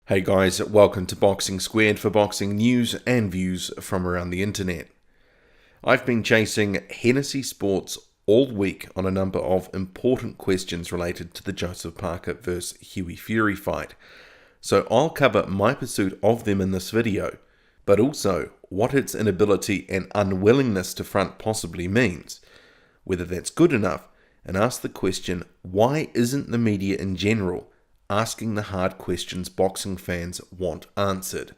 Hey guys, welcome to Boxing Squared for boxing news and views from around the internet. I've been chasing Hennessy Sports all week on a number of important questions related to the Joseph Parker vs Hughie Fury fight. So I'll cover my pursuit of them in this video, but also what its inability and unwillingness to front possibly means, whether that's good enough, and ask the question, why isn't the media in general asking the hard questions boxing fans want answered?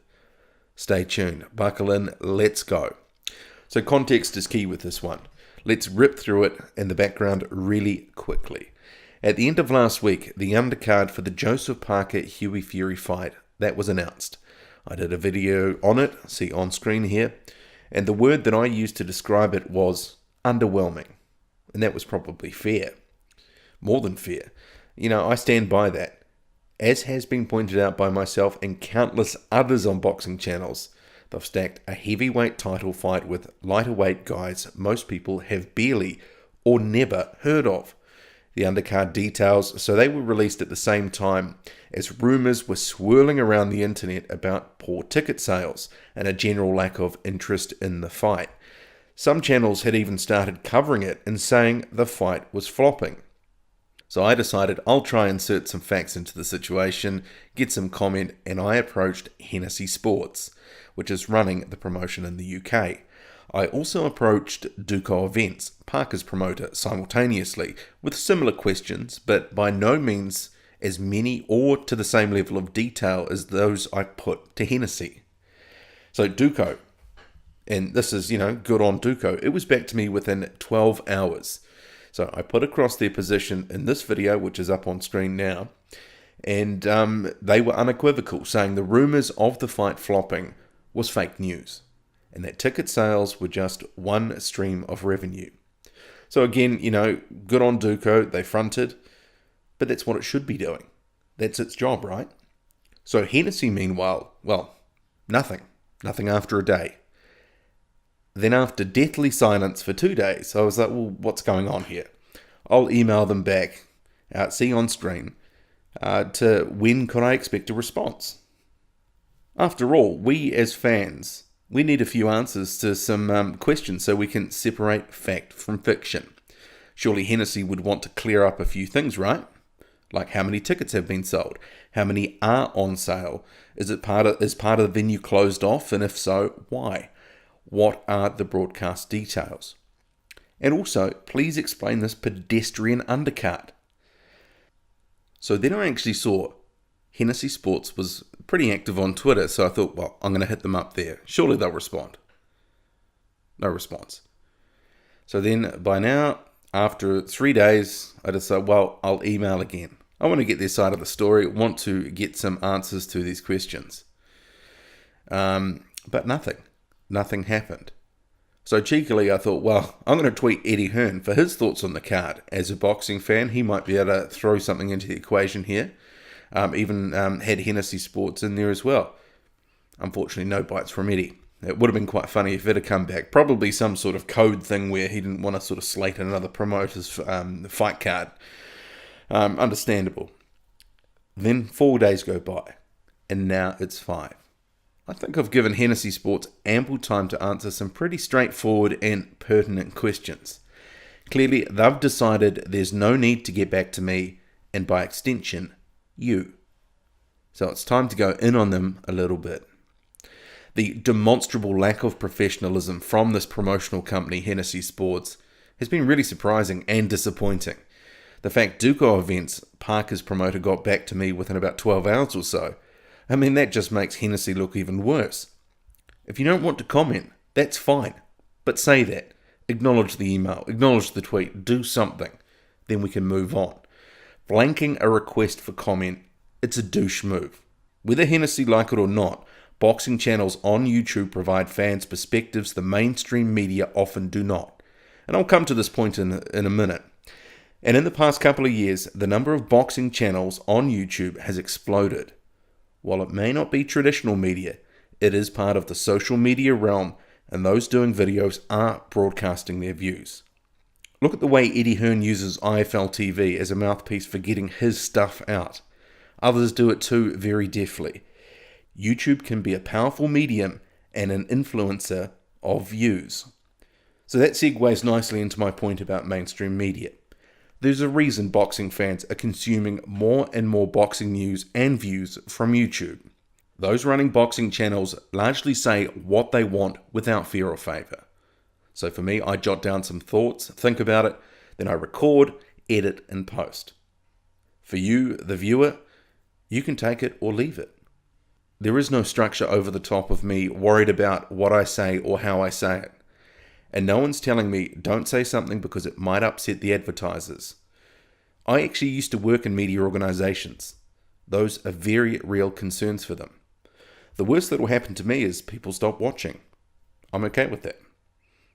Stay tuned, buckle in, let's go. So context is key with this one. Let's rip through it and the background really quickly. At the end of last week, the undercard for the Joseph Parker Hughie Fury fight, that was announced. I did a video on it, see on screen here, and the word that I used to describe it was underwhelming. And that was probably fair. More than fair. I stand by that. As has been pointed out by myself and countless others on boxing channels, they've stacked a heavyweight title fight with lighter weight guys most people have barely or never heard of. The undercard details, so they were released at the same time as rumours were swirling around the internet about poor ticket sales and a general lack of interest in the fight. Some channels had even started covering it and saying the fight was flopping. So I decided I'll try and insert some facts into the situation, get some comment, and I approached Hennessy Sports, which is running the promotion in the UK. I also approached Duco Events, Parker's promoter, simultaneously, with similar questions, but by no means as many or to the same level of detail as those I put to Hennessy. So Duco, and this is, good on Duco, it was back to me within 12 hours. So I put across their position in this video, which is up on screen now, and they were unequivocal, saying the rumours of the fight flopping was fake news, and that ticket sales were just one stream of revenue. So again, good on Duco, they fronted, but that's what it should be doing. That's its job, right? So Hennessy, meanwhile, nothing after a day. Then after deathly silence for 2 days, I was like, well, what's going on here? I'll email them back, see on screen, to when could I expect a response? After all, we as fans, we need a few answers to some questions so we can separate fact from fiction. Surely Hennessy would want to clear up a few things, right? Like how many tickets have been sold? How many are on sale? Is part of the venue closed off? And if so, why? What are the broadcast details? And also, please explain this pedestrian undercard. So then I actually saw Hennessy Sports was pretty active on Twitter, so I thought, well, I'm going to hit them up there. Surely they'll respond. No response. So then, by now, after 3 days, I decided, well, I'll email again. I want to get their side of the story, want to get some answers to these questions. But nothing happened. So cheekily, I thought, well, I'm going to tweet Eddie Hearn for his thoughts on the card. As a boxing fan, he might be able to throw something into the equation here. Even had Hennessy Sports in there as well. Unfortunately, no bites from Eddie. It would have been quite funny if it had come back. Probably some sort of code thing where he didn't want to sort of slate another promoter's fight card. Understandable. Then 4 days go by, and now it's 5. I think I've given Hennessy Sports ample time to answer some pretty straightforward and pertinent questions. Clearly, they've decided there's no need to get back to me, and by extension, you. So it's time to go in on them a little bit. The demonstrable lack of professionalism from this promotional company, Hennessy Sports, has been really surprising and disappointing. The fact Duco Events, Parker's promoter, got back to me within about 12 hours or so, that just makes Hennessy look even worse. If you don't want to comment, that's fine. But say that. Acknowledge the email. Acknowledge the tweet. Do something. Then we can move on. Blanking a request for comment, it's a douche move. Whether Hennessy like it or not, boxing channels on YouTube provide fans perspectives the mainstream media often do not. And I'll come to this point in a minute. And in the past couple of years, the number of boxing channels on YouTube has exploded. While it may not be traditional media, it is part of the social media realm, and those doing videos are broadcasting their views. Look at the way Eddie Hearn uses IFL TV as a mouthpiece for getting his stuff out. Others do it too very deftly. YouTube can be a powerful medium and an influencer of views. So that segues nicely into my point about mainstream media. There's a reason boxing fans are consuming more and more boxing news and views from YouTube. Those running boxing channels largely say what they want without fear or favor. So for me, I jot down some thoughts, think about it, then I record, edit, and post. For you, the viewer, you can take it or leave it. There is no structure over the top of me worried about what I say or how I say it. And no one's telling me don't say something because it might upset the advertisers. I actually used to work in media organizations. Those are very real concerns for them. The worst that will happen to me is people stop watching. I'm okay with that.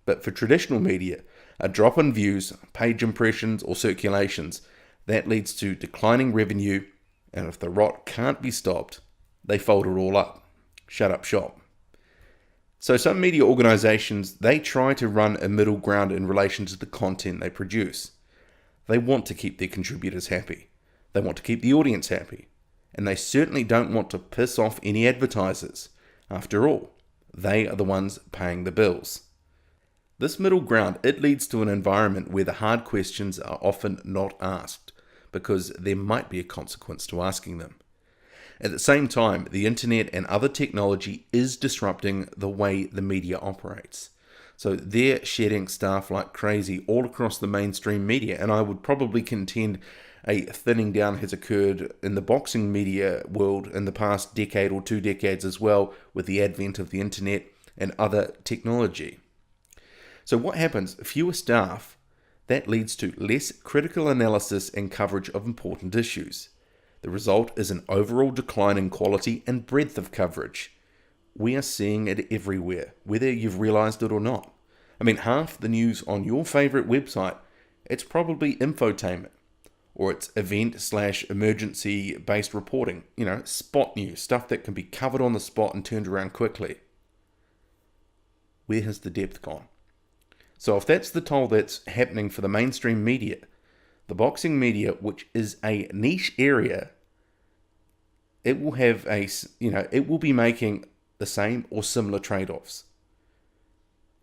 But for traditional media, a drop in views, page impressions, or circulations, that leads to declining revenue, and if the rot can't be stopped, they fold it all up. Shut up shop. So some media organizations, they try to run a middle ground in relation to the content they produce. They want to keep their contributors happy. They want to keep the audience happy. And they certainly don't want to piss off any advertisers. After all, they are the ones paying the bills. This middle ground, it leads to an environment where the hard questions are often not asked, because there might be a consequence to asking them. At the same time, the internet and other technology is disrupting the way the media operates. So they're shedding staff like crazy all across the mainstream media, and I would probably contend a thinning down has occurred in the boxing media world in the past decade or 2 decades as well, with the advent of the internet and other technology. So what happens? Fewer staff, that leads to less critical analysis and coverage of important issues. The result is an overall decline in quality and breadth of coverage. We are seeing it everywhere, whether you've realized it or not. I mean, half the news on your favorite website, it's probably infotainment, or it's event/emergency based reporting, spot news, stuff that can be covered on the spot and turned around quickly. Where has the depth gone? So if that's the toll that's happening for the mainstream media, the boxing media, which is a niche area, it will have it will be making the same or similar trade-offs.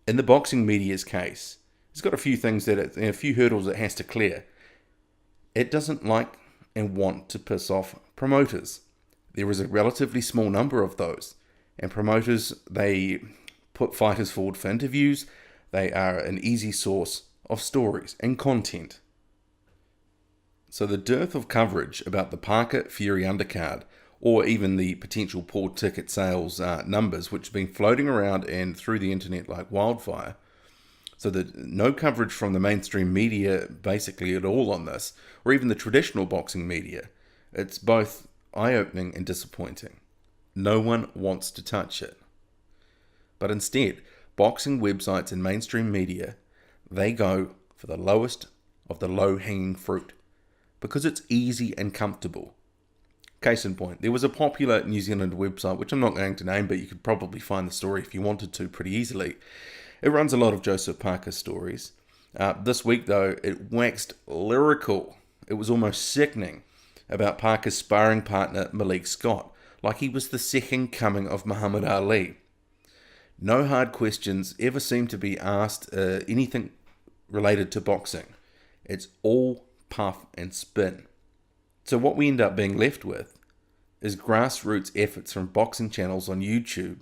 In the boxing media's case, it's got a few things a few hurdles it has to clear. It doesn't like and want to piss off promoters. There is a relatively small number of those, and promoters, they put fighters forward for interviews. They are an easy source of stories and content. So the dearth of coverage about the Parker Fury undercard, or even the potential poor ticket sales numbers, which have been floating around and through the internet like wildfire. So no coverage from the mainstream media basically at all on this, or even the traditional boxing media. It's both eye-opening and disappointing. No one wants to touch it. But instead, boxing websites and mainstream media, they go for the lowest of the low-hanging fruit, because it's easy and comfortable. Case in point, there was a popular New Zealand website, which I'm not going to name, but you could probably find the story if you wanted to pretty easily. It runs a lot of Joseph Parker stories. This week, though, it waxed lyrical. It was almost sickening about Parker's sparring partner, Malik Scott, like he was the second coming of Muhammad Ali. No hard questions ever seem to be asked anything related to boxing. It's all puff and spin. So what we end up being left with is grassroots efforts from boxing channels on YouTube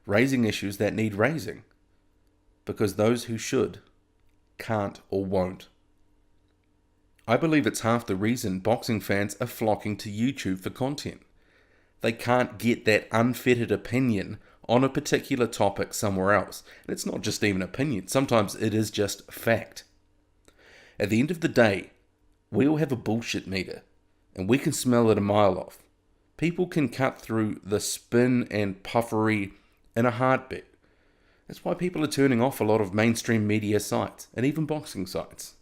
raising issues that need raising, because those who should can't or won't. I believe it's half the reason boxing fans are flocking to YouTube for content. They can't get that unfettered opinion on a particular topic somewhere else. And it's not just even opinion. Sometimes it is just fact. At the end of the day, we all have a bullshit meter, and we can smell it a mile off. People can cut through the spin and puffery in a heartbeat. That's why people are turning off a lot of mainstream media sites, and even boxing sites.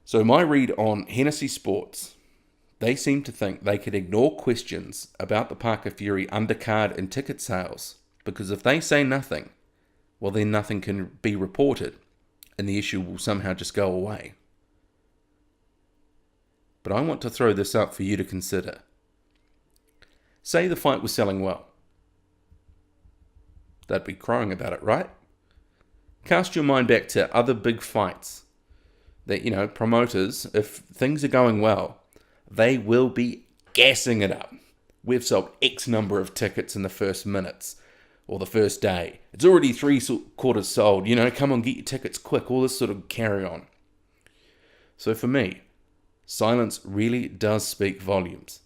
So my read on Hennessy Sports, they seem to think they could ignore questions about the Parker Fury undercard and ticket sales, because if they say nothing, well then nothing can be reported, and the issue will somehow just go away. But I want to throw this up for you to consider. Say the fight was selling well. They'd be crowing about it, right? Cast your mind back to other big fights that, promoters, if things are going well, they will be gassing it up. We've sold X number of tickets in the first minutes or the first day. It's already 3/4 sold. Come on, get your tickets quick. All this sort of carry on. So for me, silence really does speak volumes.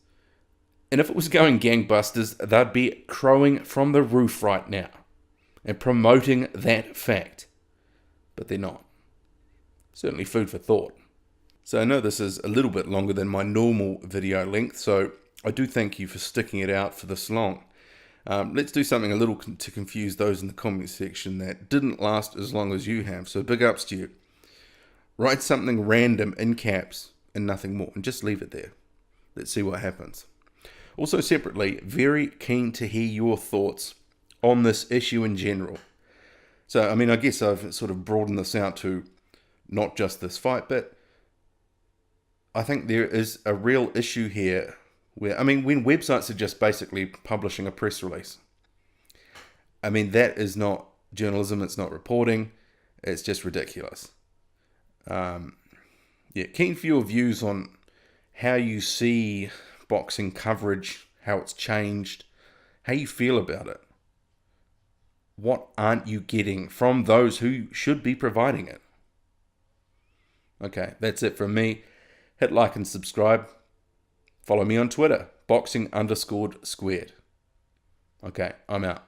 And if it was going gangbusters, they'd be crowing from the roof right now and promoting that fact. But they're not. Certainly food for thought. So I know this is a little bit longer than my normal video length, so I do thank you for sticking it out for this long. Let's do something a little to confuse those in the comment section that didn't last as long as you have, so big ups to you. Write something random in caps and nothing more, and just leave it there. Let's see what happens. Also separately, very keen to hear your thoughts on this issue in general. So, I guess I've sort of broadened this out to not just this fight, but I think there is a real issue here where, when websites are just basically publishing a press release, that is not journalism, it's not reporting, it's just ridiculous. Keen for your views on how you see boxing coverage, how it's changed, how you feel about it. What aren't you getting from those who should be providing it? Okay, that's it from me. Hit like and subscribe. Follow me on Twitter, boxing_squared. Okay, I'm out.